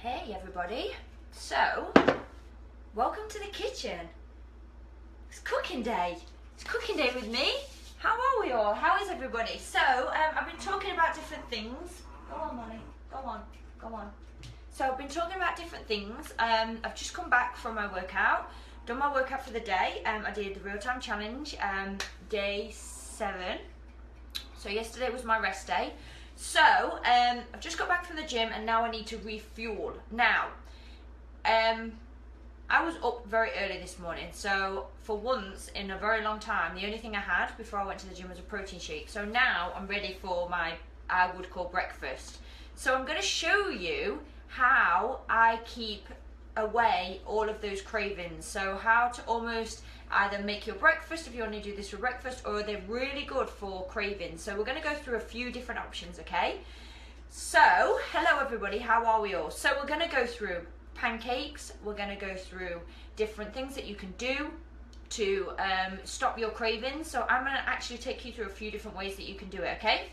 Hey everybody, so welcome to the kitchen. It's cooking day. It's cooking day with me. How are we all? How is everybody? So I've been talking about different things. Go on, Molly. Go on. Go on. So I've been talking about different things. I've just come back from my workout. Done my workout for the day. I did the real-time challenge, day 7. So yesterday was my rest day. So I've just got back from the gym and now I need to refuel. Now, I was up very early this morning, so for once in a very long time, the only thing I had before I went to the gym was a protein shake. So now I'm ready for my, I would call breakfast. So I'm going to show you how I keep away all of those cravings. So how to almost either make your breakfast if you want to do this for breakfast, or they're really good for cravings. So we're going to go through a few different options, okay? So hello everybody, how are we all? So we're going to go through pancakes, we're going to go through different things that you can do to stop your cravings. So I'm going to actually take you through a few different ways that you can do it, okay?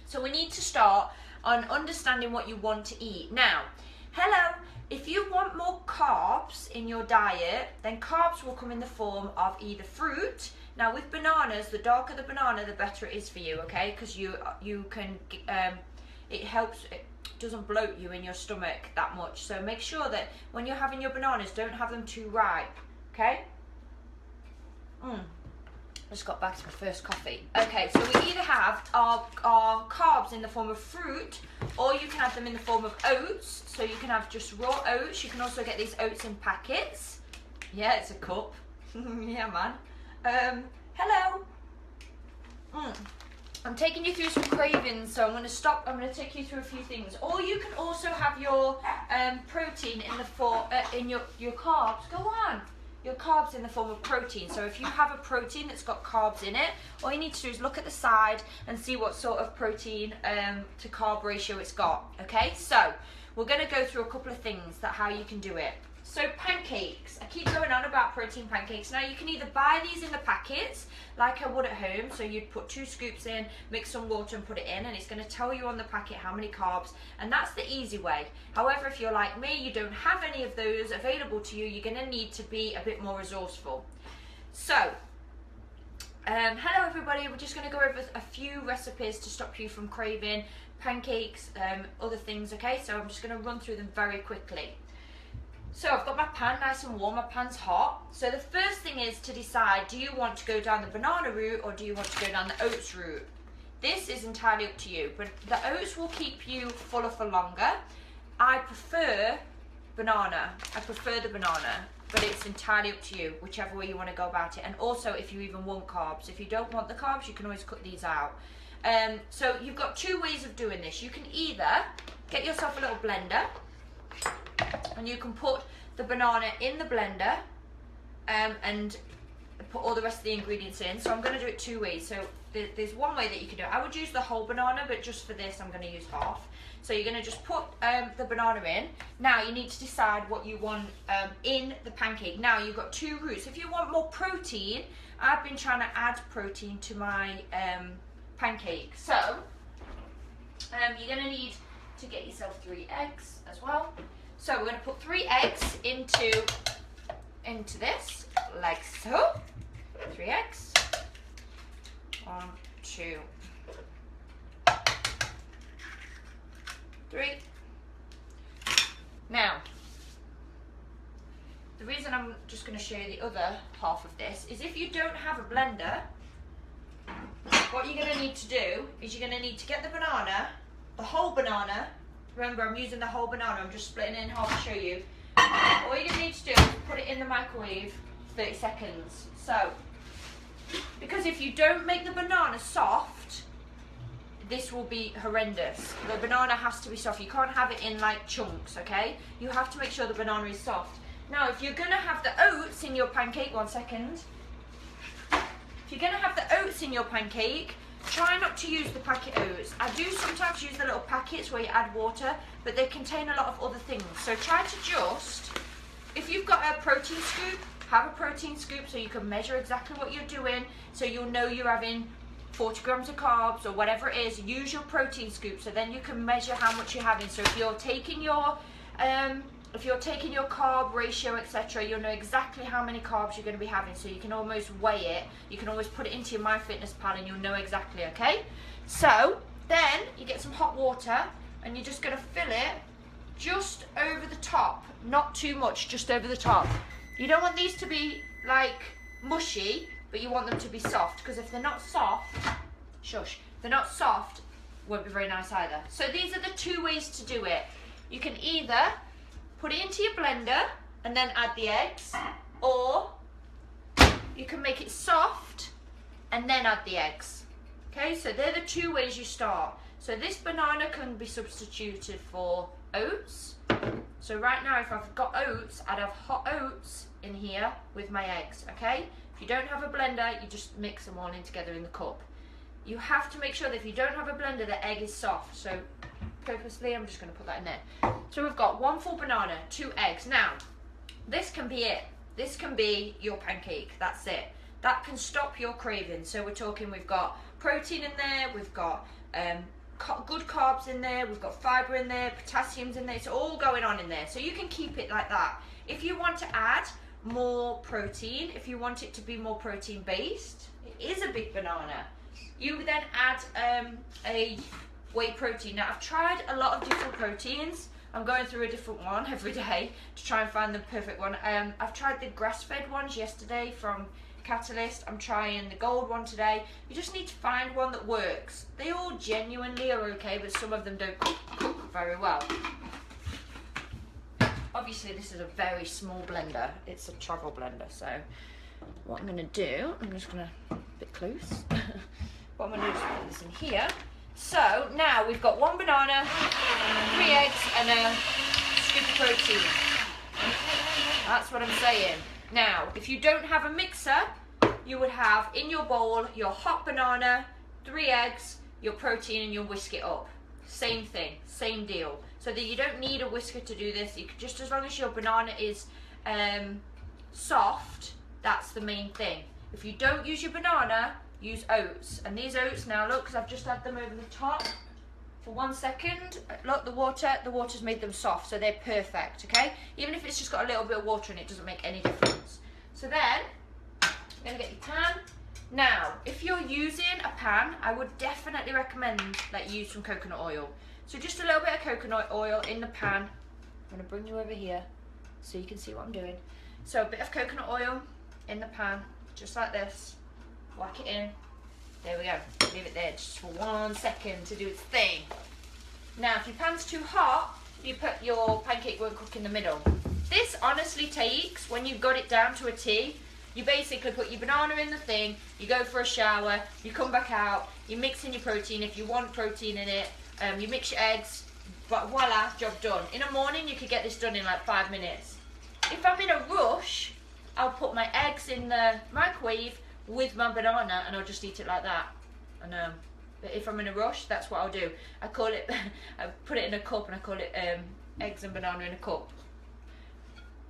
So we need to start on understanding what you want to eat. Now, hello, if you want more carbs in your diet, then carbs will come in the form of either fruit. Now with bananas, the darker the banana, the better it is for you, okay? Because you can, it helps, it doesn't bloat you in your stomach that much. So make sure that when you're having your bananas, don't have them too ripe, okay? I just got back to my first coffee. Okay, so we either have our carbs in the form of fruit, or you can have them in the form of oats. So you can have just raw oats. You can also get these oats in packets. Yeah, it's a cup. Yeah, man. Hello. I'm taking you through some cravings, so I'm going to stop. I'm going to take you through a few things. Or you can also have your protein in the form, in your carbs. Go on. Your carbs in the form of protein. So if you have a protein that's got carbs in it, all you need to do is look at the side and see what sort of protein to carb ratio it's got. Okay, so we're going to go through a couple of things that how you can do it. So pancakes, I keep going on about protein pancakes. Now you can either buy these in the packets like I would at home, so you'd put 2 scoops in, mix some water and put it in, and it's going to tell you on the packet how many carbs, and that's the easy way. However, if you're like me, you don't have any of those available to you, you're going to need to be a bit more resourceful. So hello everybody, we're just going to go over a few recipes to stop you from craving pancakes, other things, okay? So I'm just going to run through them very quickly. So I've got my pan nice and warm, my pan's hot. So the first thing is to decide, do you want to go down the banana route or do you want to go down the oats route? This is entirely up to you, but the oats will keep you fuller for longer. I prefer banana, I prefer the banana, but it's entirely up to you, whichever way you want to go about it. And also if you even want carbs. If you don't want the carbs, you can always cut these out. So you've got 2 ways of doing this. You can either get yourself a little blender, and you can put the banana in the blender and put all the rest of the ingredients in. So I'm going to do it 2 ways. So there's one way that you can do it. I would use the whole banana, but just for this I'm going to use half. So you're going to just put the banana in. Now you need to decide what you want in the pancake. Now you've got 2 routes. If you want more protein, I've been trying to add protein to my pancake. So you're going to need to get yourself 3 eggs as well. So we're going to put 3 eggs into this, like so. 3 eggs. 1, 2, 3. Now, the reason I'm just going to show you the other half of this is if you don't have a blender, what you're going to need to do is you're going to need to get the banana, the whole banana. Remember, I'm using the whole banana, I'm just splitting it in half to show you. All you're going to need to do is put it in the microwave 30 seconds. So, because if you don't make the banana soft, this will be horrendous. The banana has to be soft. You can't have it in like chunks, okay? You have to make sure the banana is soft. Now, if you're going to have the oats in your pancake, 1 second. If you're going to have the oats in your pancake, try not to use the packet oats. I do sometimes use the little packets where you add water, but they contain a lot of other things. So try to just, if you've got a protein scoop, have a protein scoop so you can measure exactly what you're doing, so you'll know you're having 40 grams of carbs or whatever it is. Use your protein scoop so then you can measure how much you're having. So if you're taking your if you're taking your carb ratio, etc., you'll know exactly how many carbs you're going to be having, so you can almost weigh it. You can always put it into your MyFitnessPal and you'll know exactly, okay? So then you get some hot water and you're just going to fill it just over the top, not too much, just over the top. You don't want these to be like mushy, but you want them to be soft, because if they're not soft, shush, if they're not soft, it won't be very nice either. So these are the two ways to do it. You can either put it into your blender and then add the eggs, or you can make it soft and then add the eggs. Okay, so they're the two ways you start. So this banana can be substituted for oats. So right now, if I've got oats, I'd have hot oats in here with my eggs, okay? If you don't have a blender, you just mix them all in together in the cup. You have to make sure that if you don't have a blender, the egg is soft. So purposely, I'm just going to put that in there. So we've got 1 full banana, 2 eggs. Now, this can be it. This can be your pancake. That's it. That can stop your cravings. So we're talking, we've got protein in there, we've got good carbs in there, we've got fibre in there, potassium's in there. It's all going on in there. So you can keep it like that. If you want to add more protein, if you want it to be more protein based, it is a big banana. You then add a whey protein. Now I've tried a lot of different proteins. I'm going through a different one every day to try and find the perfect one. I've tried the grass-fed ones yesterday from Catalyst. I'm trying the gold one today. You just need to find one that works. They all genuinely are okay, but some of them don't cook very well. Obviously this is a very small blender. It's a travel blender, so what I'm going to do, I'm just going to, a bit close, what I'm going to do is put this in here. So now we've got 1 banana, 3 eggs and a scoop of protein. That's what I'm saying. Now, if you don't have a mixer, you would have in your bowl your hot banana, 3 eggs, your protein, and you'll whisk it up. Same thing, same deal. So that you don't need a whisker to do this. You can just, as long as your banana is soft, that's the main thing. If you don't use your banana, use oats. And these oats now, look, because I've just had them over the top for 1 second. Look, the water's made them soft, so they're perfect, okay? Even if it's just got a little bit of water in it, doesn't make any difference. So then, you're gonna get your pan. Now, if you're using a pan, I would definitely recommend that you use some coconut oil. So just a little bit of coconut oil in the pan. I'm gonna bring you over here so you can see what I'm doing. So a bit of coconut oil in the pan, just like this. Whack it in. There we go. Leave it there just for 1 second to do its thing. Now, if your pan's too hot, your pancake won't cook in the middle. This honestly takes, when you've got it down to a T, you basically put your banana in the thing, you go for a shower, you come back out, you mix in your protein if you want protein in it, you mix your eggs, but voila, job done. In the morning, you could get this done in like 5 minutes. If I'm in a rush, I'll put my eggs in the microwave with my banana and I'll just eat it like that. And but if I'm in a rush, that's what I'll do. I call it, I put it in a cup and I call it eggs and banana in a cup,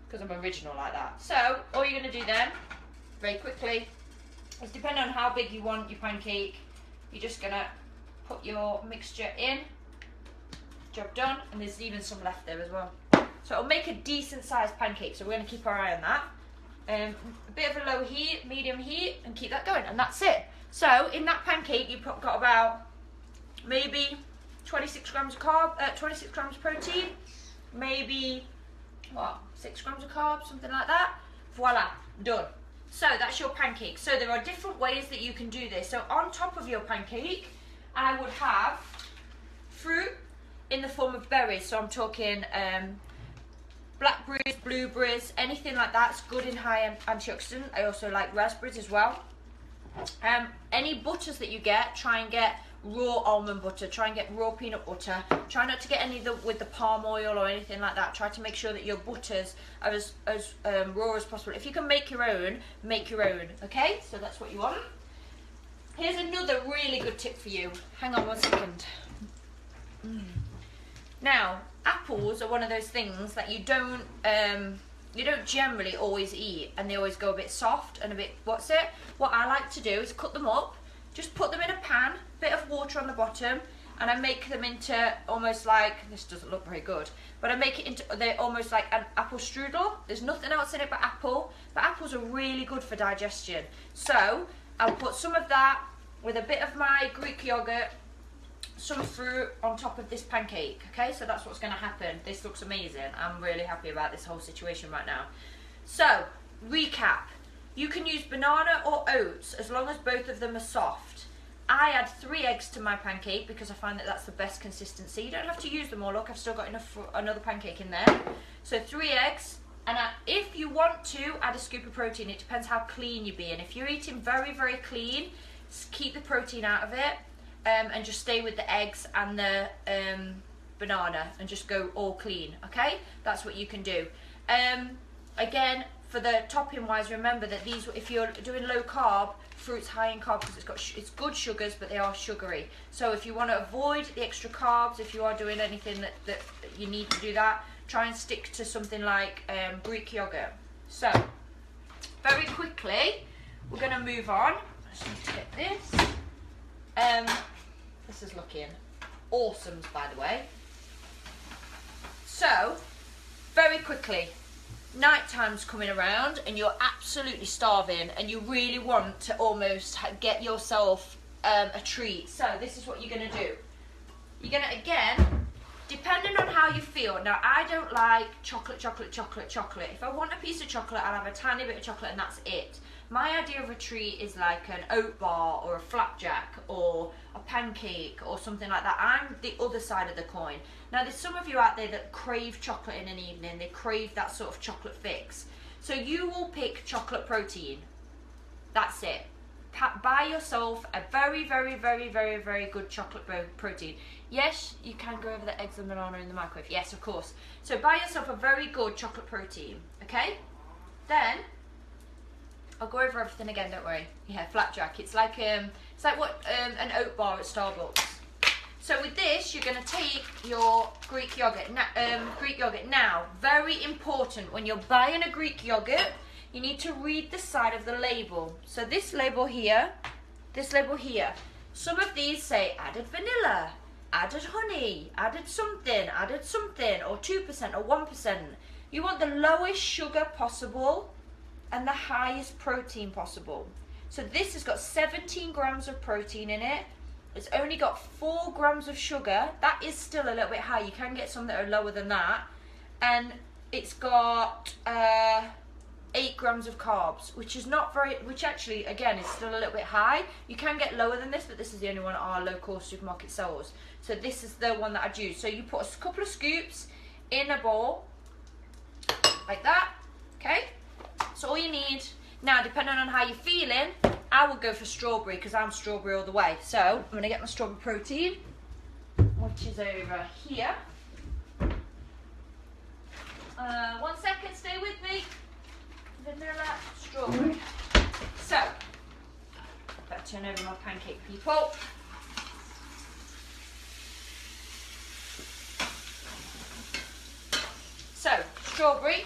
because I'm original like that. So all you're going to do then, very quickly, is depending on how big you want your pancake, you're just going to put your mixture in, job done, and there's even some left there as well. So it'll make a decent sized pancake, so we're going to keep our eye on that. A bit of a low heat, medium heat, and keep that going, and that's it. So in that pancake, you've got about maybe 26 grams of 26 grams of protein, maybe what, 6 grams of carbs, something like that. Voila, done. So that's your pancake. So there are different ways that you can do this. So on top of your pancake, I would have fruit in the form of berries. So I'm talking blackberries, blueberries, anything like that's good in high antioxidant. I also like raspberries as well. Any butters that you get, try and get raw almond butter, try and get raw peanut butter. Try not to get any with the palm oil or anything like that. Try to make sure that your butters are as raw as possible. If you can make your own, okay? So that's what you want. Here's another really good tip for you. Hang on 1 second. Now, apples are one of those things that you don't generally always eat, and they always go a bit soft and a bit, what I like to do is cut them up, just put them in a pan, bit of water on the bottom, and I make them into almost like, this doesn't look very good, but I make it into, they're almost like an apple strudel. There's nothing else in it but apple, but apples are really good for digestion. So I'll put some of that with a bit of my Greek yogurt, some fruit on top of this pancake. Okay, so that's what's going to happen. This looks amazing. I'm really happy about this whole situation right now. So recap, you can use banana or oats as long as both of them are soft. I add 3 eggs to my pancake because I find that that's the best consistency. You don't have to use them all. Look, I've still got enough for another pancake in there. So 3 eggs, and if you want to add a scoop of protein, it depends how clean you're being. If you're eating very, very clean, keep the protein out of it, and just stay with the eggs and the banana and just go all clean. Okay, that's what you can do. Again, for the topping wise, remember that these, if you're doing low carb, fruit's high in carb because it's good sugars, but they are sugary. So if you want to avoid the extra carbs, if you are doing anything that you need to do that, try and stick to something like Greek yogurt. So very quickly, we're going to move on. I just need to get this. This is looking awesome, by the way. So very quickly, night time's coming around and you're absolutely starving and you really want to almost get yourself a treat. So this is what you're going to do. You're going to, again, depending on how you feel. Now, I don't like chocolate. If I want a piece of chocolate, I'll have a tiny bit of chocolate and that's it. My idea of a treat is like an oat bar or a flapjack or a pancake or something like that. I'm the other side of the coin. Now, there's some of you out there that crave chocolate in an evening. They crave that sort of chocolate fix. So you will pick chocolate protein. That's it. Buy yourself a very, very, very, very, very good chocolate protein. Yes, you can go over the eggs and banana in the microwave. Yes, of course. So buy yourself a very good chocolate protein. Okay? Then I'll go over everything again. Don't worry. Yeah, flapjack. It's like what an oat bar at Starbucks. So with this, you're going to take your Greek yogurt. Now, very important, when you're buying a Greek yogurt, you need to read the side of the label. So this label here, some of these say added vanilla, added honey, added something, or 2% or 1%. You want the lowest sugar possible and the highest protein possible. So this has got 17 grams of protein in it. It's only got 4 grams of sugar. That is still a little bit high. You can get some that are lower than that. And it's got 8 grams of carbs, which is not very, which actually, again, is still a little bit high. You can get lower than this, but this is the only one our local supermarket sells. So this is the one that I'd use. So you put a couple of scoops in a bowl, like that, okay? That's all you need. Now, depending on how you're feeling, I will go for strawberry because I'm strawberry all the way. So I'm going to get my strawberry protein, which is over here. 1 second, stay with me. Vanilla, strawberry. So, better turn over my pancake, people. So, strawberry.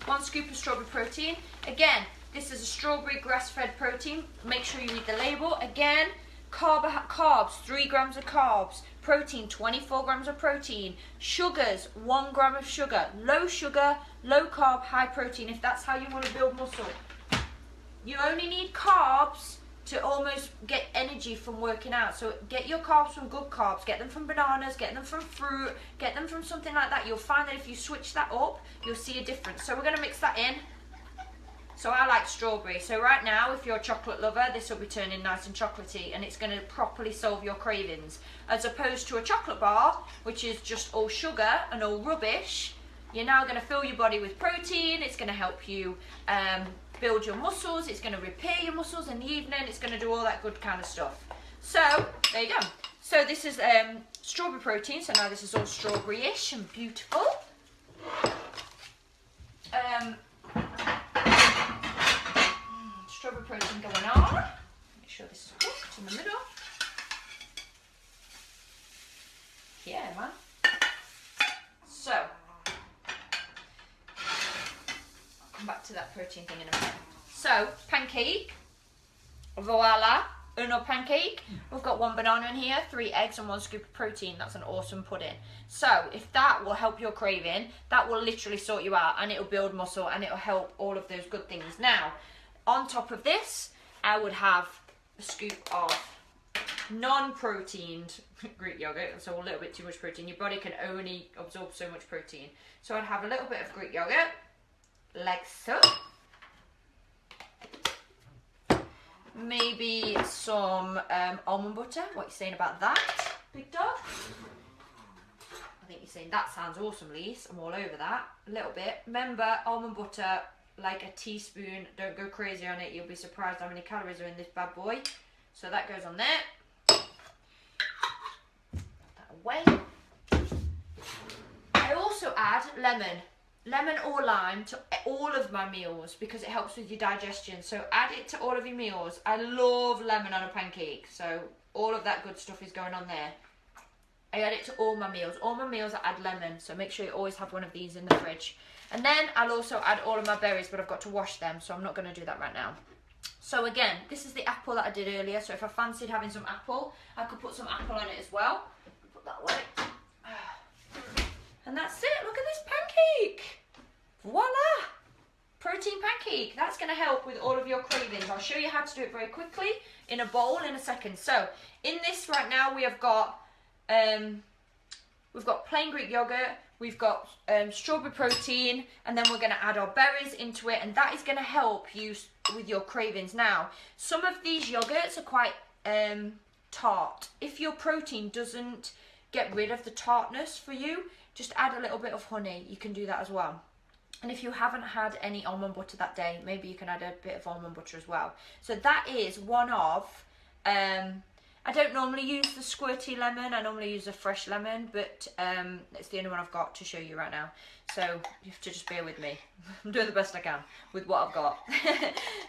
1 scoop of strawberry protein. Again, this is a strawberry grass-fed protein. Make sure you read the label. Again, carbs, 3 grams of carbs. Protein, 24 grams of protein. Sugars, 1 gram of sugar. Low sugar, low carb, high protein, if that's how you want to build muscle. You only need carbs to almost get energy from working out. So get your carbs from good carbs. Get them from bananas, get them from fruit, get them from something like that. You'll find that if you switch that up, you'll see a difference. So we're going to mix that in. So I like strawberry. So right now, if you're a chocolate lover, this will be turning nice and chocolatey, and it's going to properly solve your cravings. As opposed to a chocolate bar, which is just all sugar and all rubbish, you're now going to fill your body with protein. It's going to help you build your muscles. It's going to repair your muscles in the evening. It's going to do all that good kind of stuff. So there you go. So this is strawberry protein. So now this is all strawberry-ish and beautiful. Strawberry protein going on. Make sure this is cooked in the middle. Yeah, man. So, I'll come back to that protein thing in a minute. So, pancake. Voila. our pancake. We've got 1 banana in here, 3 eggs and 1 scoop of protein. That's an awesome pudding. So if that will help your craving, that will literally sort you out, and it'll build muscle and it'll help all of those good things. Now, on top of this, I would have a scoop of non-proteined Greek yogurt, so a little bit too much protein. Your body can only absorb so much protein. So I'd have a little bit of Greek yogurt, like so. Maybe some almond butter. What are you saying about that, big dog? I think you're saying that sounds awesome, Lise. I'm all over that. A little bit. Remember, almond butter, like a teaspoon. Don't go crazy on it. You'll be surprised how many calories are in this bad boy. So that goes on there. Put that away. I also add lemon or lime to all of my meals because it helps with your digestion. So add it to all of your meals. I love lemon on a pancake, so all of that good stuff is going on there. I add it to all my meals. All my meals I add lemon, so make sure you always have one of these in the fridge. And then I'll also add all of my berries, but I've got to wash them, so I'm not going to do that right now. So again, this is the apple that I did earlier, so if I fancied having some apple, I could put some apple on it as well. Put that away. And that's it. Look at this pancake. Voila! Protein pancake. That's going to help with all of your cravings. I'll show you how to do it very quickly in a bowl in a second. So in this right now we've got plain Greek yogurt, we've got strawberry protein, and then we're going to add our berries into it, and that is going to help you with your cravings. Now, some of these yogurts are quite tart. If your protein doesn't get rid of the tartness for you, just add a little bit of honey. You can do that as well. And if you haven't had any almond butter that day, maybe you can add a bit of almond butter as well. So that is one of, I don't normally use the squirty lemon, I normally use a fresh lemon, but it's the only one I've got to show you right now. So you have to just bear with me. I'm doing the best I can with what I've got.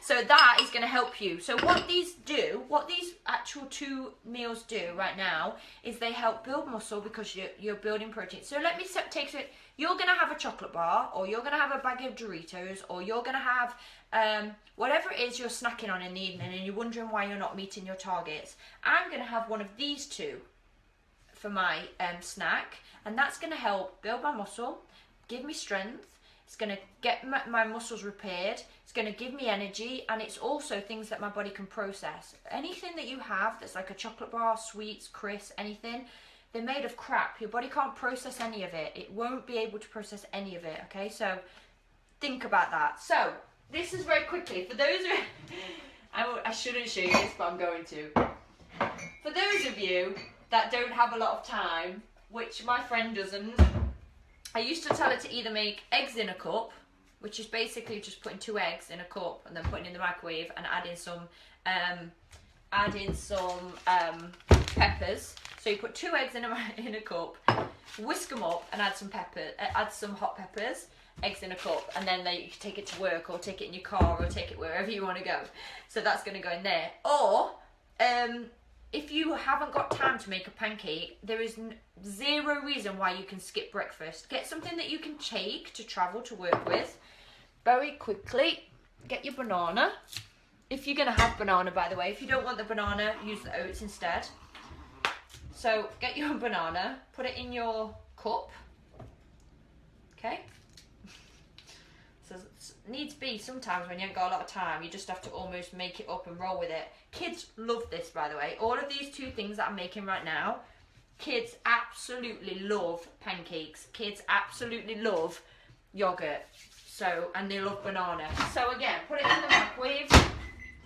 So that is going to help you. So what these actual 2 meals do right now is they help build muscle because you're building protein. So let me take it. You're going to have a chocolate bar, or you're going to have a bag of Doritos, or you're going to have whatever it is you're snacking on in the evening and you're wondering why you're not meeting your targets. I'm going to have one of these 2 for my snack, and that's going to help build my muscle, give me strength. It's going to get my muscles repaired. It's going to give me energy, and it's also things that my body can process. Anything that you have that's like a chocolate bar, sweets, crisps, anything, they're made of crap. Your body can't process any of it. It won't be able to process any of it, okay? So think about that. So this is very quickly. For those of I shouldn't show you this, but I'm going to. For those of you that don't have a lot of time, which my friend doesn't, I used to tell her to either make eggs in a cup, which is basically just putting 2 eggs in a cup and then putting in the microwave and adding some peppers. So you put 2 eggs in a cup, whisk them up, and add some hot peppers, eggs in a cup, and then you can take it to work or take it in your car or take it wherever you want to go. So that's going to go in there. Or if you haven't got time to make a pancake, there is 0 reason why you can skip breakfast. Get something that you can take to travel to work with. Very quickly, get your banana. If you're going to have banana, by the way. If you don't want the banana, use the oats instead. So get your banana, put it in your cup. Okay? So needs be sometimes when you haven't got a lot of time, you just have to almost make it up and roll with it. Kids love this, by the way. All of these 2 things that I'm making right now, kids absolutely love pancakes. Kids absolutely love yogurt. So, and they love banana. So again, put it in the microwave.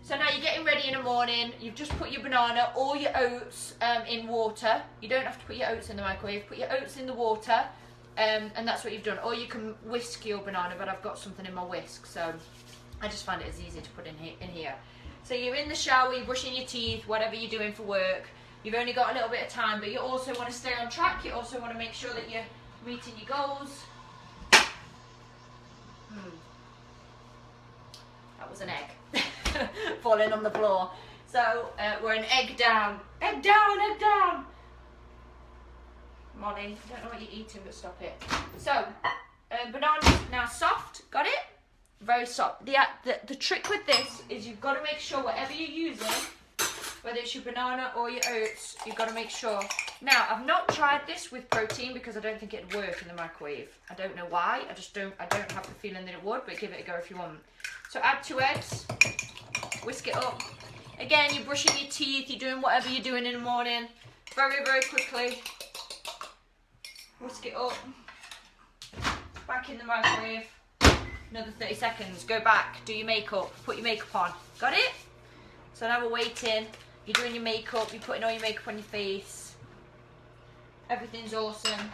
So now you're getting ready in the morning. You've just put your banana or your oats in water. You don't have to put your oats in the microwave. Put your oats in the water. And that's what you've done. Or you can whisk your banana, but I've got something in my whisk, so I just find it as easy to put in here. So you're in the shower, you're brushing your teeth, whatever you're doing for work. You've only got a little bit of time, but you also want to stay on track. You also want to make sure that you're meeting your goals. That was an egg falling on the floor. So we're an egg down. Egg down, egg down. Molly, I don't know what you're eating, but stop it. So, banana's now soft. Got it? Very soft. The trick with this is you've got to make sure whatever you're using whether it's your banana or your oats, you've got to make sure. Now, I've not tried this with protein because I don't think it'd work in the microwave. I don't know why. I don't have the feeling that it would, but give it a go if you want. So add 2 eggs, whisk it up. Again, you're brushing your teeth, you're doing whatever you're doing in the morning. Very, very quickly. Whisk it up. Back in the microwave. Another 30 seconds. Go back, do your makeup, put your makeup on. Got it? So now we're waiting. You're doing your makeup, you're putting all your makeup on your face. Everything's awesome.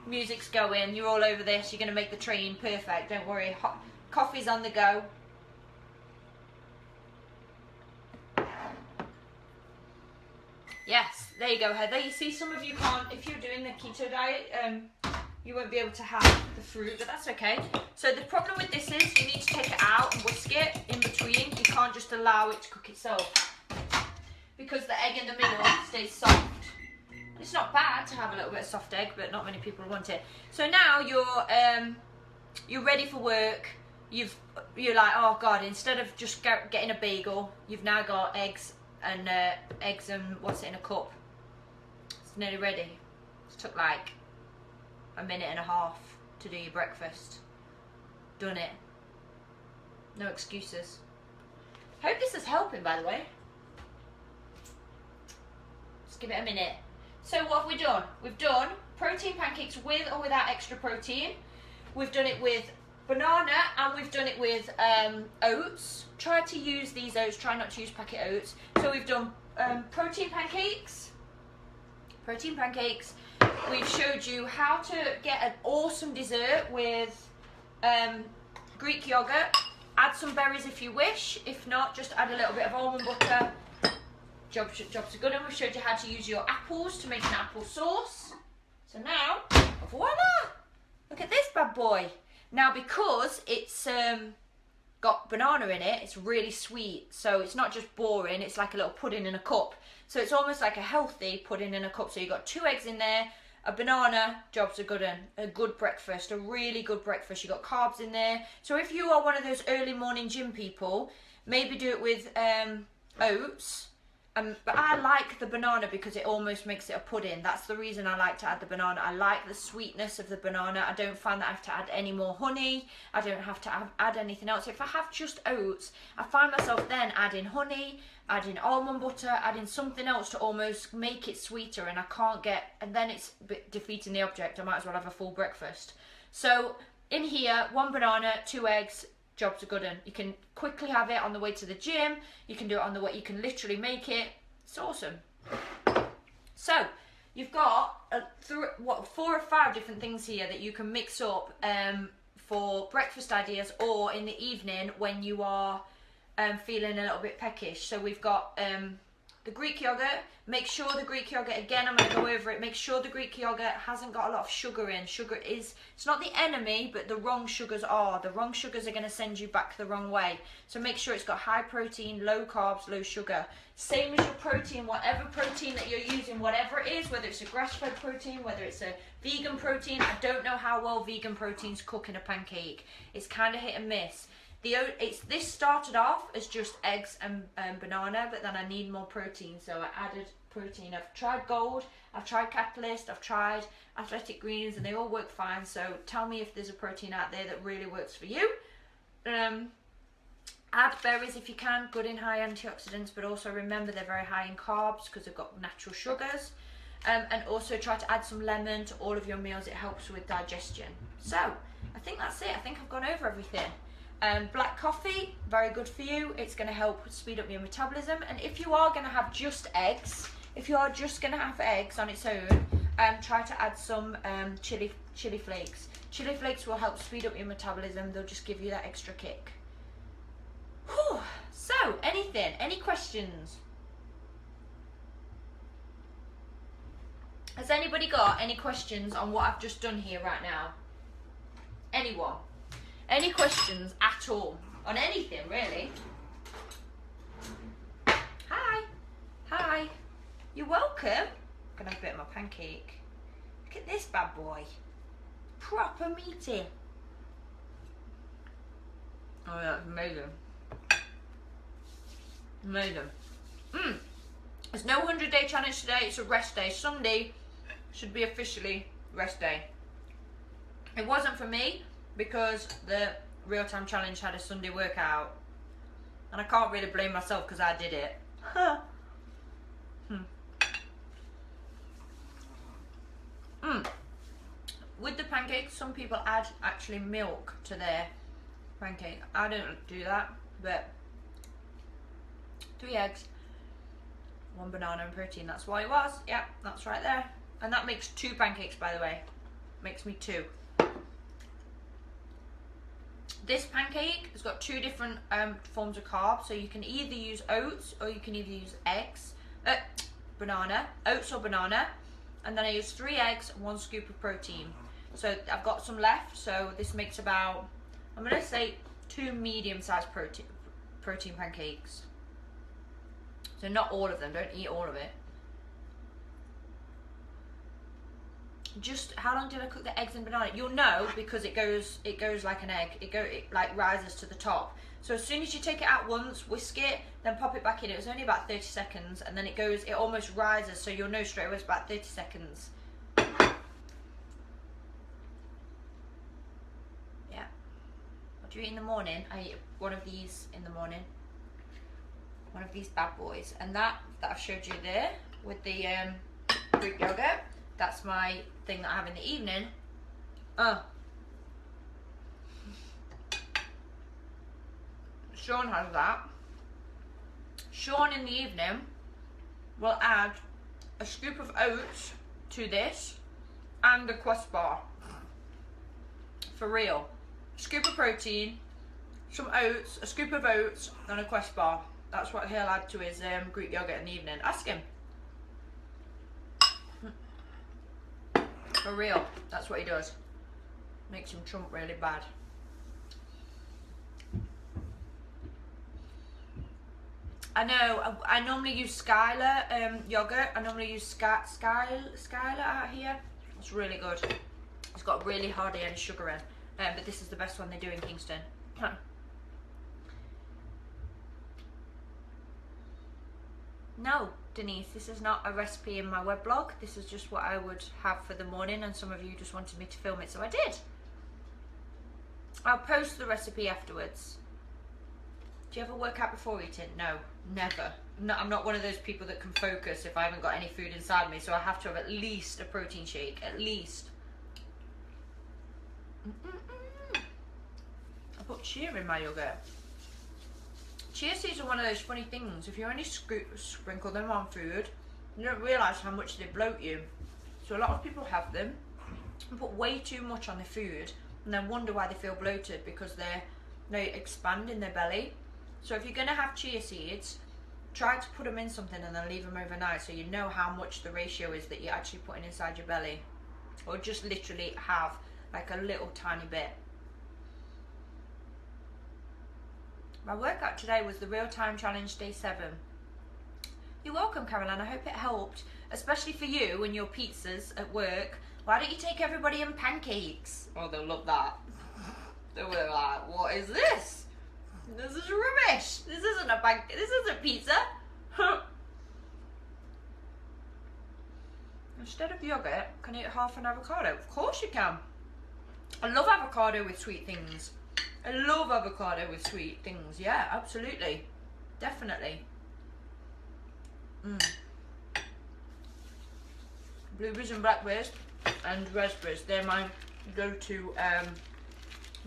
Music's going, you're all over this. You're going to make the train perfect, don't worry. Hot coffee's on the go. Yes, there you go, Heather. You see, some of you can't, if you're doing the keto diet, you won't be able to have the fruit, but that's okay. So the problem with this is you need to take it out and whisk it in between. You can't just allow it to cook itself because the egg in the middle stays soft. It's not bad to have a little bit of soft egg, but not many people want it. So now you're ready for work. You're like, oh God, instead of just getting a bagel, you've now got eggs and what's it in a cup. It's nearly ready. It took like a minute and a half to do your breakfast. Done it. No excuses. Hope this is helping, by the way. Just give it a minute. So what have we done? We've done protein pancakes with or without extra protein. We've done it with banana and we've done it with oats. Try to use these oats, try not to use packet oats. So we've done protein pancakes. We've showed you how to get an awesome dessert with Greek yogurt. Add some berries if you wish. If not, just add a little bit of almond butter. Jobs are good. And we've showed you how to use your apples to make an apple sauce. So now, voila! Look at this bad boy. Now, because it's got banana in it, it's really sweet. So it's not just boring, it's like a little pudding in a cup. So it's almost like a healthy pudding in a cup. So you've got 2 eggs in there, a banana, jobs are good, and a good breakfast, a really good breakfast. You've got carbs in there. So if you are one of those early morning gym people, maybe do it with oats. But I like the banana because it almost makes it a pudding. That's the reason I like to add the banana. I like the sweetness of the banana. I don't find that I have to add any more honey. I don't have to add anything else. If I have just oats, I find myself then adding honey, adding almond butter, adding something else to almost make it sweeter, and I can't get, and then it's defeating the object. I might as well have a full breakfast. So in here, 1 banana, 2 eggs, jobs are good. And you can quickly have it on the way to the gym. You can do it on the way, you can literally make it. It's awesome. So you've got 4 or 5 different things here that you can mix up for breakfast ideas, or in the evening when you are feeling a little bit peckish. So we've got the Greek yogurt. Make sure the Greek yogurt, again, I'm going to go over it, make sure the Greek yogurt hasn't got a lot of sugar in. Sugar is, it's not the enemy, but the wrong sugars are. The wrong sugars are going to send you back the wrong way. So make sure it's got high protein, low carbs, low sugar. Same as your protein, whatever protein that you're using, whatever it is, whether it's a grass-fed protein, whether it's a vegan protein. I don't know how well vegan proteins cook in a pancake. It's kind of hit and miss. This started off as just eggs and banana, but then I need more protein, so I added protein. I've tried Gold, I've tried Catalyst, I've tried Athletic Greens, and they all work fine. So tell me if there's a protein out there that really works for you. Add berries if you can, good in high antioxidants, but also remember they're very high in carbs because they've got natural sugars. And also try to add some lemon to all of your meals. It helps with digestion. So I think that's it. I think I've gone over everything. Black coffee, very good for you. It's going to help speed up your metabolism. And if you are going to have just eggs, if you are just going to have eggs on its own, try to add some chili flakes. Chili flakes will help speed up your metabolism. They'll just give you that extra kick. Whew. So, any questions? Has anybody got any questions on what I've just done here right now? Anyone? Any questions at all? On anything, really? Hi. You're welcome. I'm gonna have a bit of my pancake. Look at this bad boy. Proper meaty. Oh yeah, it's amazing. Amazing. There's no 100-day challenge today, it's a rest day. Sunday should be officially rest day. It wasn't for me because the real-time challenge had a Sunday workout. And I can't really blame myself because I did it. With the pancakes, some people add actually milk to their pancake. I don't do that, but 3 eggs, 1 banana and protein, that's what it was. Yeah, that's right there. And that makes 2 pancakes, by the way. Makes me 2. This pancake has got 2 different forms of carbs, so you can either use oats or you can either use banana, oats or banana, and then I use 3 eggs and 1 scoop of protein. So I've got some left, so this makes about, I'm gonna say 2 medium-sized protein pancakes. So not all of them, don't eat all of it. Just how long did I cook the eggs and banana? You'll know because it goes like an egg. It like rises to the top. So as soon as you take it out once, whisk it, then pop it back in. It was only about 30 seconds, and then it almost rises, so you'll know straight away it's about 30 seconds. Yeah. What do you eat in the morning? I eat one of these in the morning. One of these bad boys, and that I've showed you there with the Greek yogurt. That's my thing that I have in the evening. Sean has that. Sean in the evening will add a scoop of oats to this and a Quest bar. For real. A scoop of protein, some oats, a scoop of oats and a Quest bar. That's what he'll add to his Greek yogurt in the evening. Ask him. For real, that's what he does. Makes him chump really bad. I know, I normally use Skylar yogurt. I normally use Skylar out here. It's really good. It's got really hardly any sugar in. But this is the best one they do in Kingston. No, Denise, this is not a recipe in my weblog. This is just what I would have for the morning, and some of you just wanted me to film it, so I did. I'll post the recipe afterwards. Do you ever work out before eating? No, never. No, I'm not one of those people that can focus if I haven't got any food inside me, so I have to have at least a protein shake, at least. I put chia in my yogurt. Chia seeds are one of those funny things. If you only sprinkle them on food, you don't realise how much they bloat you. So a lot of people have them and put way too much on their food and then wonder why they feel bloated, because they expand in their belly. So if you're going to have chia seeds, try to put them in something and then leave them overnight so you know how much the ratio is that you're actually putting inside your belly. Or just literally have like a little tiny bit. My workout today was the Real Time Challenge Day 7. You're welcome, Caroline. I hope it helped, especially for you and your pizzas at work. Why don't you take everybody in pancakes? Oh, they'll love that. They'll be like, what is this? This is rubbish. This isn't a pancake. This isn't pizza. Instead of yogurt, can you eat half an avocado? Of course you can. I love avocado with sweet things. I love avocado with sweet things. Yeah, absolutely. Definitely. Blueberries and blackberries and raspberries. They're my go-to.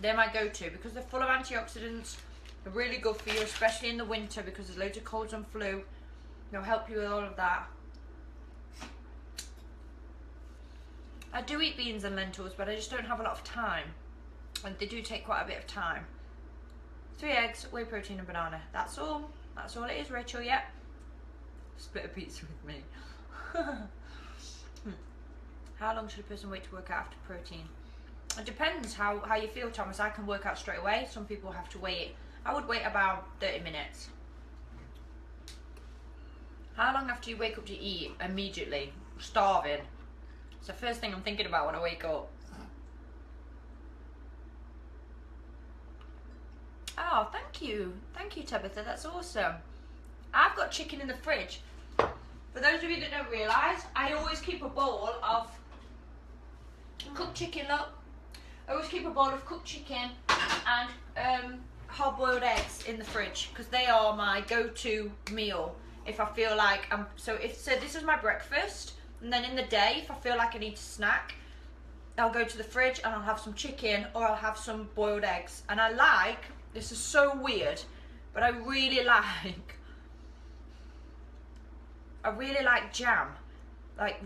Because they're full of antioxidants. They're really good for you, especially in the winter because there's loads of colds and flu. They'll help you with all of that. I do eat beans and lentils, but I just don't have a lot of time. And they do take quite a bit of time. 3 eggs, whey protein and banana. That's all. That's all it is, Rachel. Yep. Split a pizza with me. How long should a person wait to work out after protein? It depends how you feel, Thomas. I can work out straight away. Some people have to wait. I would wait about 30 minutes. How long after you wake up to eat? Immediately. Starving. It's the first thing I'm thinking about when I wake up. Oh, thank you. Thank you, Tabitha. That's awesome. I've got chicken in the fridge. For those of you that don't realise, I always keep a bowl of cooked chicken, look. I always keep a bowl of cooked chicken and hard-boiled eggs in the fridge because they are my go-to meal if I feel like I'm... So this is my breakfast, and then in the day, if I feel like I need to snack, I'll go to the fridge and I'll have some chicken or I'll have some boiled eggs. And I like, this is so weird, but I really like jam, like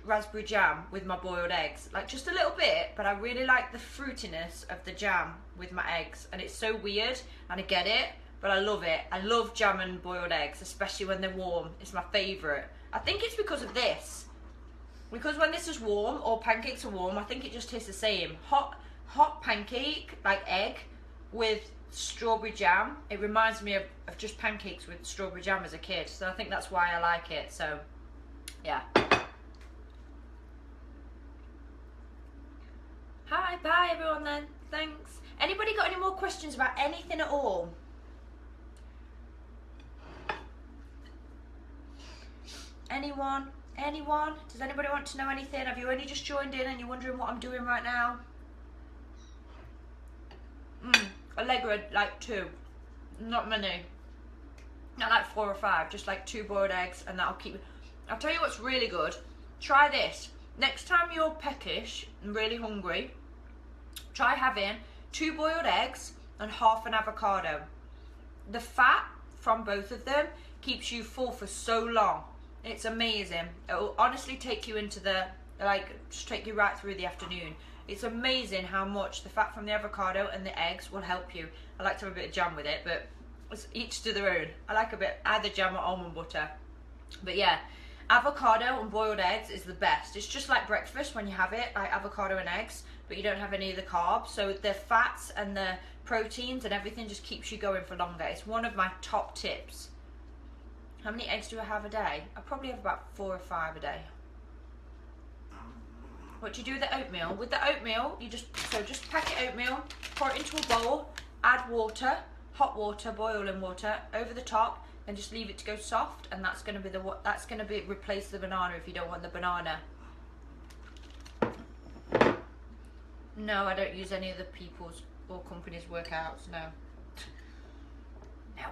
raspberry jam with my boiled eggs, like just a little bit, but I really like the fruitiness of the jam with my eggs. And it's so weird, and I get it, but I love it. I love jam and boiled eggs, especially when they're warm. It's my favourite. I think it's because of this. Because when this is warm, or pancakes are warm, I think it just tastes the same. Hot pancake, like egg, with strawberry jam. It reminds me of just pancakes with strawberry jam as a kid. So I think that's why I like it. So, yeah. Hi, bye everyone then. Thanks. Anybody got any more questions about anything at all? Anyone? Anyone? Does anybody want to know anything? Have you only just joined in and you're wondering what I'm doing right now? Allegra, like 2. Not many. Not like 4 or 5. Just like 2 boiled eggs, and that'll keep... I'll tell you what's really good. Try this. Next time you're peckish and really hungry, try having 2 boiled eggs and half an avocado. The fat from both of them keeps you full for so long. It's amazing. It will honestly take you into the, just take you right through the afternoon. It's amazing how much the fat from the avocado and the eggs will help you. I like to have a bit of jam with it, but it's each to their own. I like a bit, either jam or almond butter. But yeah, avocado and boiled eggs is the best. It's just like breakfast when you have it, like avocado and eggs, but you don't have any of the carbs. So the fats and the proteins and everything just keeps you going for longer. It's one of my top tips. How many eggs do I have a day? I probably have about 4 or 5 a day. What do you do with the oatmeal? With the oatmeal, you just packet oatmeal, pour it into a bowl, add water, hot water, boiling water over the top, and just leave it to go soft. And that's going to be replace the banana if you don't want the banana. No, I don't use any of the people's or companies' workouts. No. No.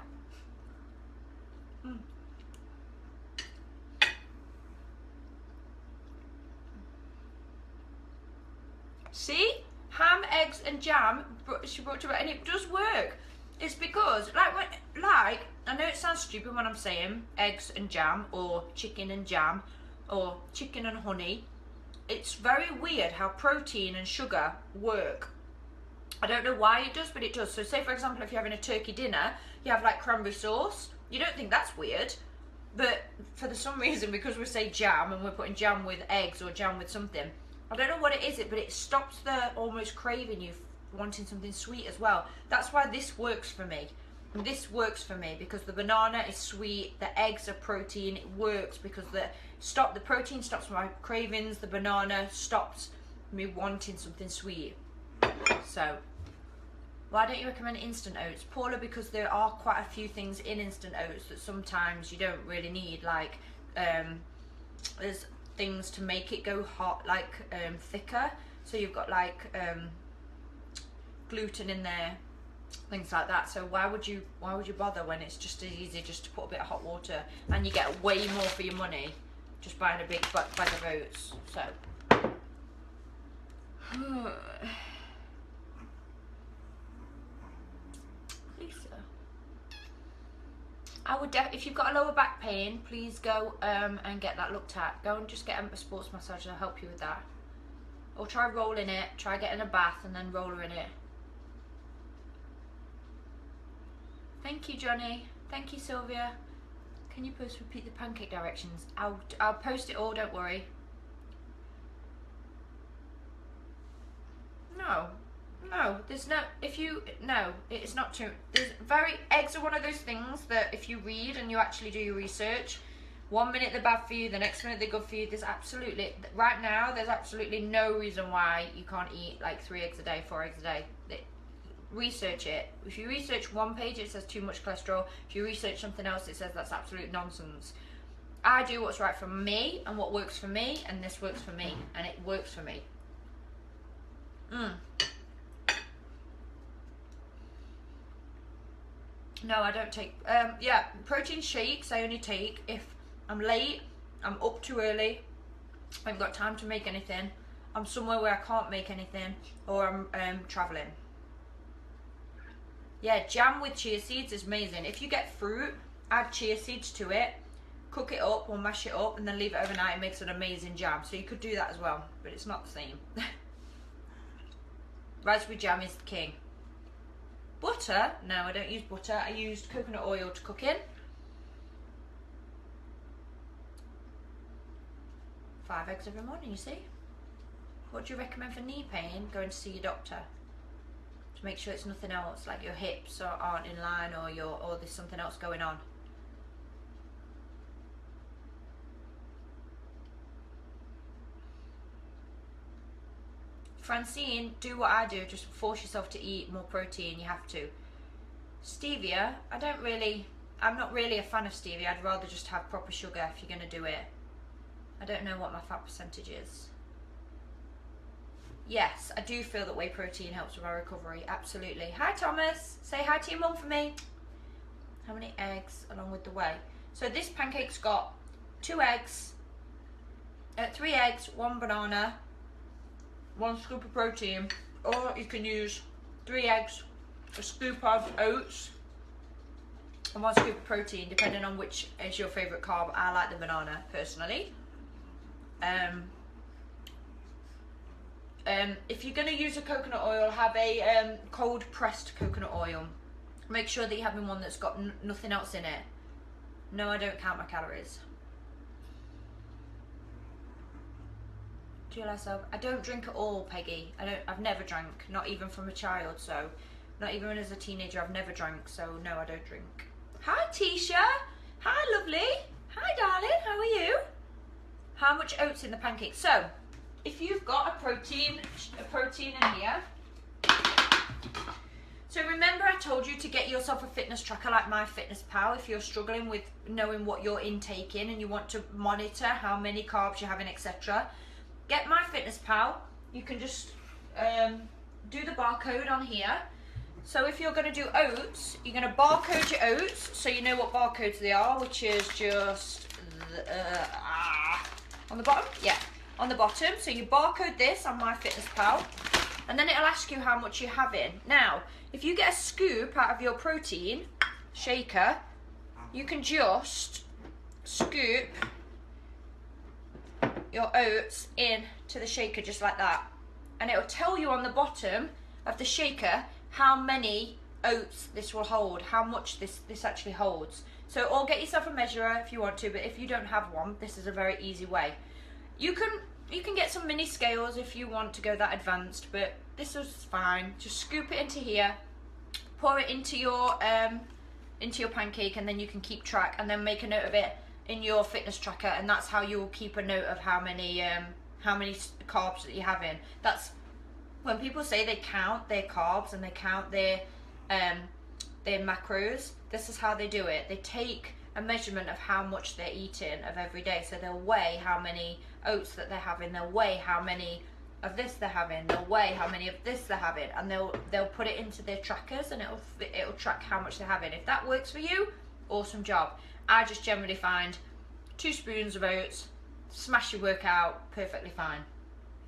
See? Ham, eggs and jam, she brought to it, and it does work. It's because, I know it sounds stupid when I'm saying eggs and jam, or chicken and jam, or chicken and honey. It's very weird how protein and sugar work. I don't know why it does, but it does. So say, for example, if you're having a turkey dinner, you have like cranberry sauce. You don't think that's weird, but for some reason, because we say jam and we're putting jam with eggs or jam with something, I don't know what it is, but it stops the almost craving you wanting something sweet as well. That's why this works for me. And this works for me because the banana is sweet, the eggs are protein. It works because the protein stops my cravings, the banana stops me wanting something sweet. So, why don't you recommend instant oats? Paula, because there are quite a few things in instant oats that sometimes you don't really need, like there's things to make it go hot, like thicker. So you've got like gluten in there, things like that. So why would you bother when it's just as easy just to put a bit of hot water and you get way more for your money just buying a big bag of oats. So Lisa, I would if you've got a lower back pain, please go and get that looked at. Go and just get a sports massage, they'll help you with that. Or try rolling it, try getting a bath and then roller in it. Thank you, Johnny. Thank you, Sylvia. Can you repeat the pancake directions? I'll post it all, don't worry. No, there's no, it's not too, eggs are one of those things that if you read and you actually do your research, 1 minute they're bad for you, the next minute they're good for you. Right now, there's absolutely no reason why you can't eat like 3 eggs a day, 4 eggs a day. Research it. If you research one page, it says too much cholesterol. If you research something else, it says that's absolute nonsense. I do what's right for me and what works for me, and this works for me, and it works for me. No, I don't take, yeah, protein shakes I only take if I'm late, I'm up too early, I haven't got time to make anything, I'm somewhere where I can't make anything, or I'm travelling. Yeah, jam with chia seeds is amazing. If you get fruit, add chia seeds to it, cook it up or mash it up, and then leave it overnight. It makes an amazing jam. So you could do that as well, but it's not the same. Raspberry jam is the king. Butter? No, I don't use butter. I used coconut oil to cook in. 5 eggs every morning, you see. What do you recommend for knee pain? Going to see your doctor. To make sure it's nothing else, like your hips aren't in line, or there's something else going on. Francine, do what I do, just force yourself to eat more protein, you have to. Stevia, I'm not really a fan of stevia. I'd rather just have proper sugar if you're going to do it. I don't know what my fat percentage is. Yes, I do feel that whey protein helps with my recovery, absolutely. Hi Thomas, say hi to your mum for me. How many eggs along with the whey? So this pancake's got 2 eggs, 3 eggs, 1 banana, 1 scoop of protein, or you can use 3 eggs, a scoop of oats, and 1 scoop of protein, depending on which is your favourite carb. I like the banana personally. If you're going to use a coconut oil, have a cold pressed coconut oil. Make sure that you're having one that's got nothing else in it. No, I don't count my calories. I don't drink at all, Peggy. I've never drank, not even from a child, so not even as a teenager I've never drank, so no, I don't drink. Hi Tisha. Hi lovely. Hi darling, how are you? How much oats in the pancake? So if you've got a protein in here, so remember I told you to get yourself a fitness tracker like MyFitnessPal if you're struggling with knowing what you're intaking and you want to monitor how many carbs you're having, etc. Get MyFitnessPal. You can just do the barcode on here. So if you're going to do oats, you're going to barcode your oats so you know what barcodes they are, which is just on the bottom. Yeah, on the bottom. So you barcode this on MyFitnessPal, and then it'll ask you how much you're having. Now, if you get a scoop out of your protein shaker, you can just scoop your oats in to the shaker just like that, and it will tell you on the bottom of the shaker how many oats this will hold, how much this actually holds. So, or get yourself a measurer if you want to, but if you don't have one, this is a very easy way. You can get some mini scales if you want to go that advanced, but this is fine. Just scoop it into here, pour it into your pancake, and then you can keep track, and then make a note of it in your fitness tracker, and that's how you'll keep a note of how many carbs that you're having. That's when people say they count their carbs and they count their macros. This is how they do it. They take a measurement of how much they're eating of every day. So they'll weigh how many oats that they're having. They'll weigh how many of this they're having. They'll weigh how many of this they're having, and they'll put it into their trackers, and it'll track how much they're having. If that works for you, awesome job. I just generally find 2 spoons of oats, smash your workout, perfectly fine.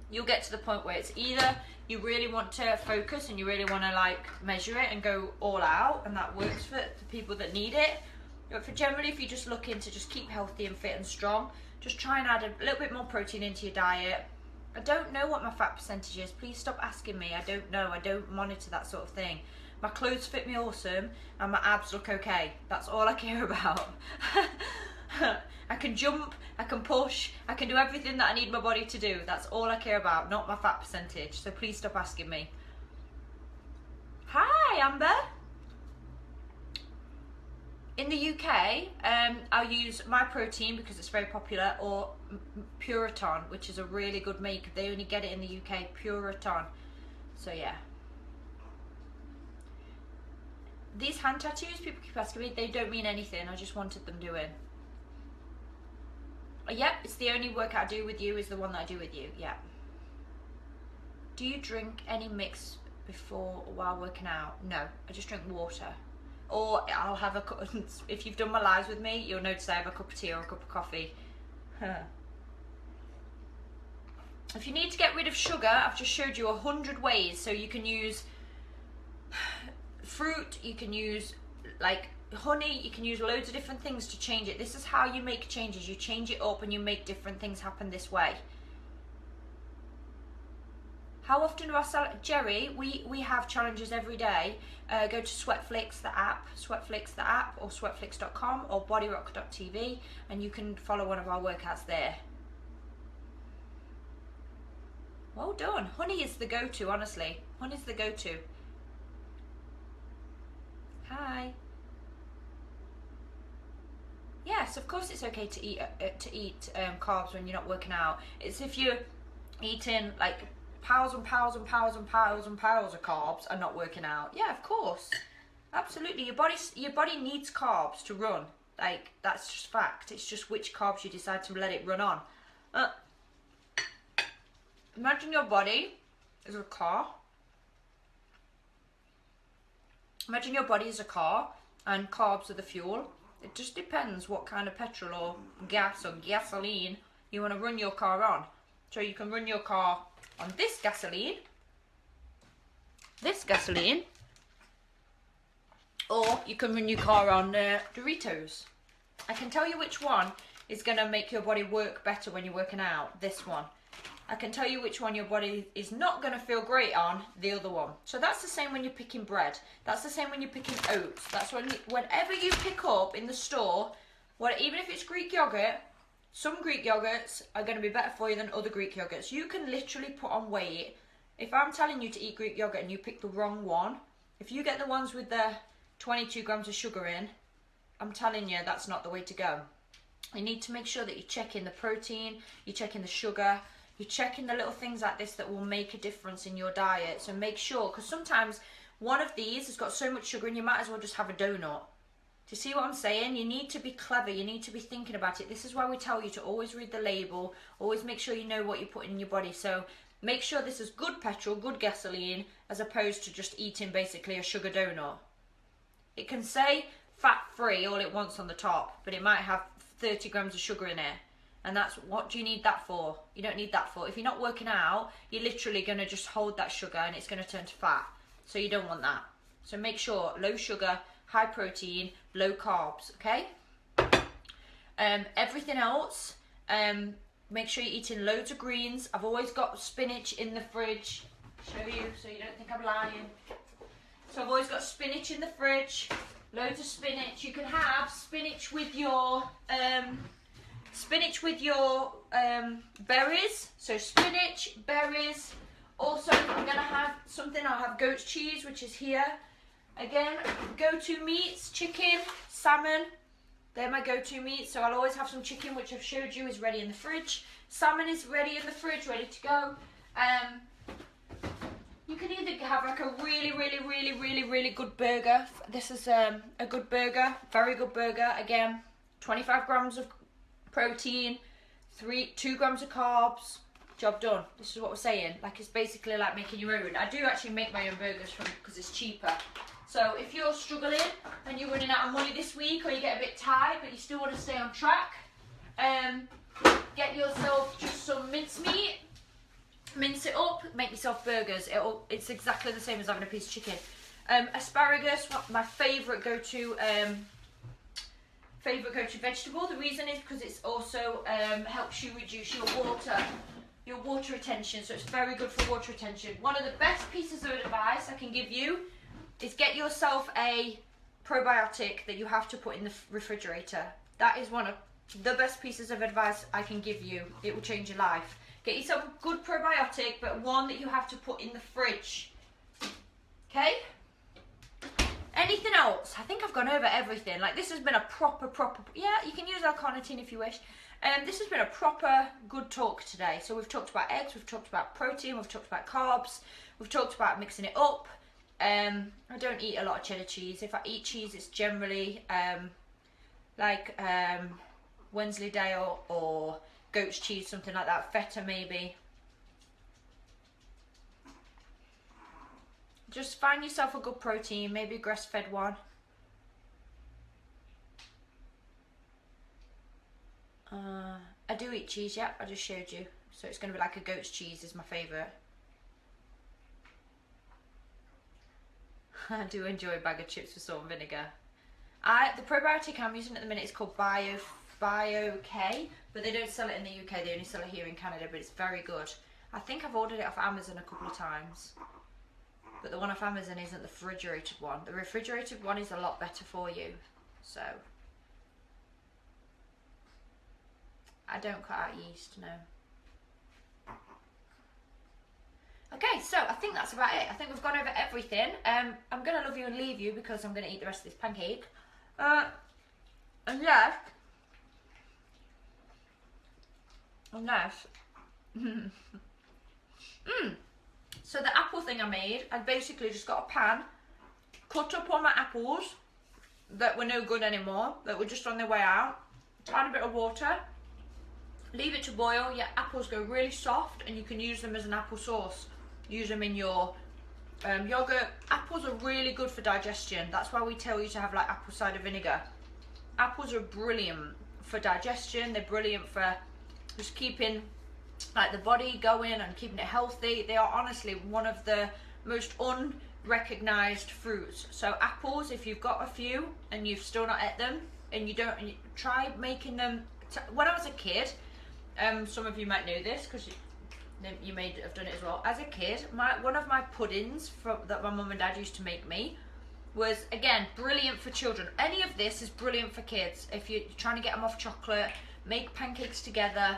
You'll get to the point where it's either you really want to focus and you really want to like measure it and go all out, and that works for people that need it. But for generally, if you're just looking to just keep healthy and fit and strong, just try and add a little bit more protein into your diet. I don't know what my fat percentage is. Please stop asking me. I don't know. I don't monitor that sort of thing. My clothes fit me awesome and my abs look okay. That's all I care about. I can jump, I can push, I can do everything that I need my body to do. That's all I care about, not my fat percentage. So please stop asking me. Hi, Amber. In the UK, I'll use MyProtein because it's very popular, or Puriton, which is a really good make. They only get it in the UK, Puriton. So yeah. These hand tattoos, people keep asking me, they don't mean anything. I just wanted them doing. Yep, it's the only workout I do with you is the one that I do with you. Yeah. Do you drink any mix before or while working out? No, I just drink water. Or I'll have a cup. If you've done my lives with me, you'll notice I have a cup of tea or a cup of coffee. If you need to get rid of sugar, I've just showed you 100 ways. So you can use fruit, you can use like honey, you can use loads of different things to change it. This is how you make changes. You change it up and you make different things happen this way. How often do I sell? Jerry, we have challenges every day. Go to Sweatflix, the app, or sweatflix.com or bodyrock.tv, and you can follow one of our workouts there. Well done. Honey is the go-to, honestly. Honey's the go-to. Hi. Yes, of course it's okay to eat carbs when you're not working out. It's if you're eating like piles and piles and piles and piles and piles of carbs and not working out. Yeah, of course. Absolutely. Your body needs carbs to run. Like, that's just fact. It's just which carbs you decide to let it run on. Imagine your body is a car. Imagine your body is a car and carbs are the fuel. It just depends what kind of petrol or gas or gasoline you want to run your car on. So you can run your car on this gasoline, or you can run your car on Doritos. I can tell you which one is going to make your body work better when you're working out. This one. I can tell you which one your body is not going to feel great on, the other one. So that's the same when you're picking bread. That's the same when you're picking oats. That's whenever you pick up in the store, even if it's Greek yogurt, some Greek yogurts are going to be better for you than other Greek yogurts. You can literally put on weight. If I'm telling you to eat Greek yogurt and you pick the wrong one, if you get the ones with the 22 grams of sugar in, I'm telling you that's not the way to go. You need to make sure that you're checking the protein, you're checking the sugar, you're checking the little things like this that will make a difference in your diet. So make sure, because sometimes one of these has got so much sugar and you might as well just have a donut. Do you see what I'm saying? You need to be clever. You need to be thinking about it. This is why we tell you to always read the label. Always make sure you know what you're putting in your body. So make sure this is good petrol, good gasoline, as opposed to just eating basically a sugar donut. It can say fat-free all it wants on the top, but it might have 30 grams of sugar in it. And that's, what do you need that for? You don't need that for. If you're not working out, you're literally going to just hold that sugar and it's going to turn to fat. So you don't want that. So make sure low sugar, high protein, low carbs, okay? Everything else, make sure you're eating loads of greens. I've always got spinach in the fridge. Show you so you don't think I'm lying. So I've always got spinach in the fridge. Loads of spinach. You can have spinach with your berries. So spinach, berries. Also, I'm gonna have something. I'll have goat's cheese, which is here. Again, go-to meats: chicken, salmon. They're my go-to meats. So I'll always have some chicken, which I've showed you is ready in the fridge. Salmon is ready in the fridge, ready to go. You can either have like a really good burger. This is a good burger, very good burger. Again, 25 grams of protein, 2 grams of carbs. Job done. This is what we're saying. Like, it's basically like making your own. I do actually make my own burgers because it's cheaper. So if you're struggling and you're running out of money this week, or you get a bit tired but you still want to stay on track, get yourself just some mincemeat. Mince it up, make yourself burgers. It's exactly the same as having a piece of chicken. Asparagus, my favourite go-to vegetable. The reason is because it's also helps you reduce your water retention. So it's very good for water retention. One of the best pieces of advice I can give you is get yourself a probiotic that you have to put in the refrigerator. That is one of the best pieces of advice I can give you. It will change your life. Get yourself a good probiotic, but one that you have to put in the fridge. Okay? Anything else? I think I've gone over everything. Like, this has been a proper, yeah, you can use L-carnitine if you wish. This has been a proper good talk today. So we've talked about eggs, we've talked about protein, we've talked about carbs, we've talked about mixing it up. I don't eat a lot of cheddar cheese. If I eat cheese, it's generally Wensleydale or goat's cheese, something like that. Feta maybe. Just find yourself a good protein, maybe a grass-fed one. I do eat cheese, yeah, I just showed you. So it's going to be like a goat's cheese is my favourite. I do enjoy a bag of chips with salt and vinegar. The probiotic I'm using at the minute is called BioK, but they don't sell it in the UK, they only sell it here in Canada, but it's very good. I think I've ordered it off Amazon a couple of times. But the one off Amazon isn't the refrigerated one. The refrigerated one is a lot better for you. So I don't cut out yeast, no. Okay, so I think that's about it. I think we've gone over everything. I'm going to love you and leave you because I'm going to eat the rest of this pancake. Unless So the apple thing I made, I basically just got a pan, cut up all my apples that were no good anymore, that were just on their way out, add a bit of water, leave it to boil. Your apples go really soft and you can use them as an apple sauce. Use them in your yogurt. Apples are really good for digestion. That's why we tell you to have like apple cider vinegar. Apples are brilliant for digestion. They're brilliant for just keeping like the body going and keeping it healthy. They are honestly one of the most unrecognized fruits. So apples, if you've got a few and you've still not ate them, and try making them. When I was a kid, some of you might know this because you may have done it as well. As a kid, one of my puddings that my mum and dad used to make me was, again, brilliant for children. Any of this is brilliant for kids. If you're trying to get them off chocolate, make pancakes together.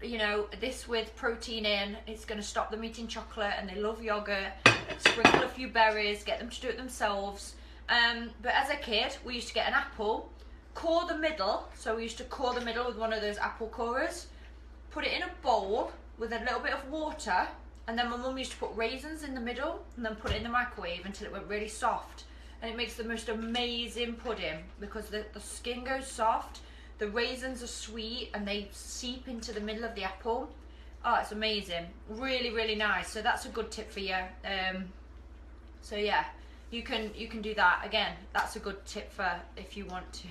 You know, this with protein in, it's going to stop them eating chocolate, and they love yogurt. Sprinkle a few berries, get them to do it themselves. But as a kid, we used to get an apple, core the middle. So we used to core the middle with one of those apple corers, put it in a bowl with a little bit of water, and then my mum used to put raisins in the middle and then put it in the microwave until it went really soft. And it makes the most amazing pudding because the skin goes soft, the raisins are sweet, and they seep into the middle of the apple. Oh, it's amazing. Really, really nice. So that's a good tip for you. So yeah, you can do that. Again, that's a good tip for if you want to.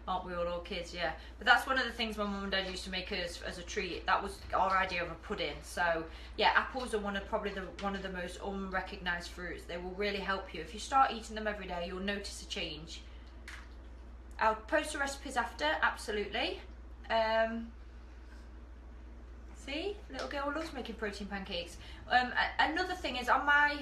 Aren't we all kids? Yeah. But that's one of the things my mum and dad used to make us as a treat. That was our idea of a pudding. So yeah, apples are one of the most unrecognised fruits. They will really help you. If you start eating them every day, you'll notice a change. I'll post the recipes after, absolutely. See, little girl loves making protein pancakes. Another thing is on my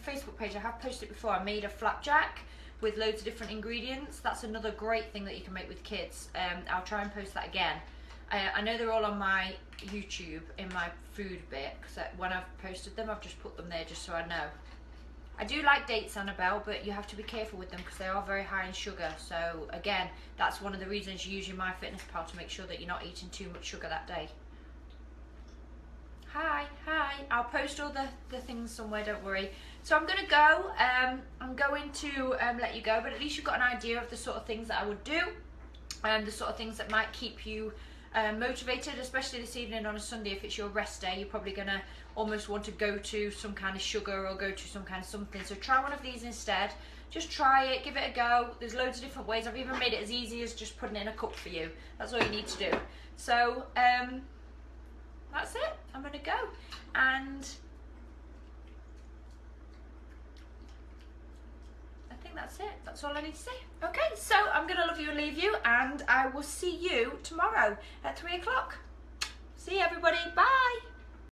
Facebook page, I have posted it before, I made a flapjack with loads of different ingredients. That's another great thing that you can make with kids. I'll try and post that again. I know they're all on my YouTube in my food bit, because when I've posted them, I've just put them there just so I know. I do like dates, Annabelle, but you have to be careful with them because they are very high in sugar. So again, that's one of the reasons you use your MyFitnessPal, to make sure that you're not eating too much sugar that day. Hi. I'll post all the things somewhere, don't worry. So I'm going to go. I'm going to let you go, but at least you've got an idea of the sort of things that I would do, and the sort of things that might keep you motivated, especially this evening on a Sunday. If it's your rest day, you're probably going to almost want to go to some kind of sugar or go to some kind of something. So try one of these instead. Just try it, give it a go. There's loads of different ways. I've even made it as easy as just putting it in a cup for you. That's all you need to do. So that's it. I'm going to go, and I think that's it. That's all I need to say. Okay, so I'm going to love you and leave you, and I will see you tomorrow at 3 o'clock. See you, everybody. Bye.